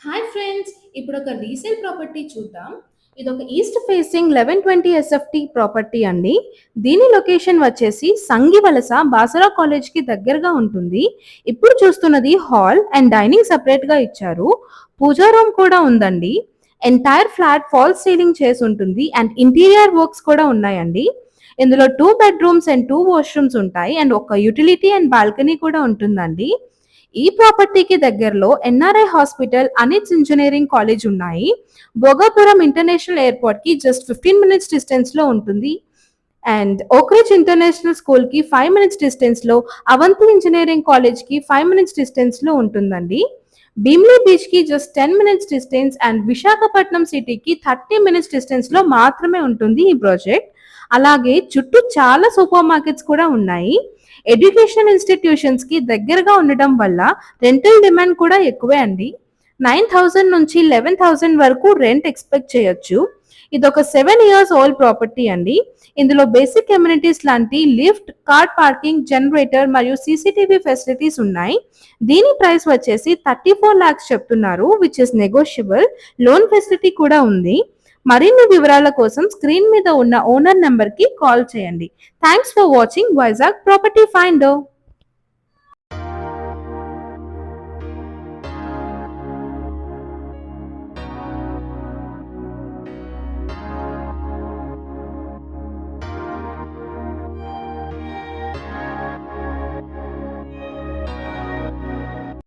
Hi friends, ఇప్పుడు ఒక resale property చూద్దాం. ఇది ఒక ఈస్ట్ ఫేసింగ్ 1120 ఎస్ఎఫ్టీ ప్రాపర్టీ అండి. దీని లొకేషన్ వచ్చేసి సంగివలస బాసరా కాలేజ్ కి దగ్గరగా ఉంటుంది. ఇప్పుడు చూస్తున్నది హాల్ అండ్ డైనింగ్ సెపరేట్ గా ఇచ్చారు. పూజా రూమ్ కూడా ఉందండి. ఎంటైర్ ఫ్లాట్ ఫాల్స్ సీలింగ్ చేసి ఉంటుంది అండ్ ఇంటీరియర్ వర్క్స్ కూడా ఉన్నాయండి. ఇందులో 2 బెడ్రూమ్స్ అండ్ 2 వాష్రూమ్స్ ఉంటాయి అండ్ ఒక యూటిలిటీ అండ్ బాల్కనీ కూడా ఉంటుందండి. ఈ ప్రాపర్టీకి దగ్గరలో NRI hospital, ANITS engineering college ఉన్నాయి. భోగాపురం ఇంటర్నేషనల్ ఎయిర్పోర్ట్ కి జస్ట్ 15 minutes డిస్టెన్స్ లో ఉంటుంది. అండ్ ఓక్రిడ్జ్ ఇంటర్నేషనల్ స్కూల్ కి 5 minutes డిస్టెన్స్ లో, అవంతి ఇంజనీరింగ్ కాలేజ్ కి 5 minutes డిస్టెన్స్ లో ఉంటుందండి. భీమ్లీ బీచ్ కి just 10 minutes distance and Visakhapatnam సిటీకి 30 minutes డిస్టెన్స్ లో మాత్రమే ఉంటుంది ఈ ప్రాజెక్ట్. అలాగే చుట్టూ చాలా సూపర్ మార్కెట్స్ కూడా ఉన్నాయి. ఎడ్యుకేషనల్ ఇన్స్టిట్యూషన్స్ కి దగ్గరగా ఉండడం వల్ల రెంటల్ డిమాండ్ కూడా ఎక్కువే అండి. 9,000 నుంచి 11,000 వరకు రెంట్ ఎక్స్పెక్ట్ చేయొచ్చు. ఇది ఒక 7 years ఓల్డ్ ప్రాపర్టీ అండి. ఇందులో బేసిక్ కమ్యూనిటీస్ లాంటి లిఫ్ట్, కార్ పార్కింగ్, జనరేటర్ మరియు సీసీటీవీ ఫెసిలిటీస్ ఉన్నాయి. దీని ప్రైస్ వచ్చేసి 34 lakhs చెప్తున్నారు, which is negotiable. Loan facility కూడా ఉంది. మరిన్ని వివరాల కోసం స్క్రీన్ మీద ఉన్న ఓనర్ నెంబర్ కి కాల్ చేయండి. Thanks for watching Vizag property finder.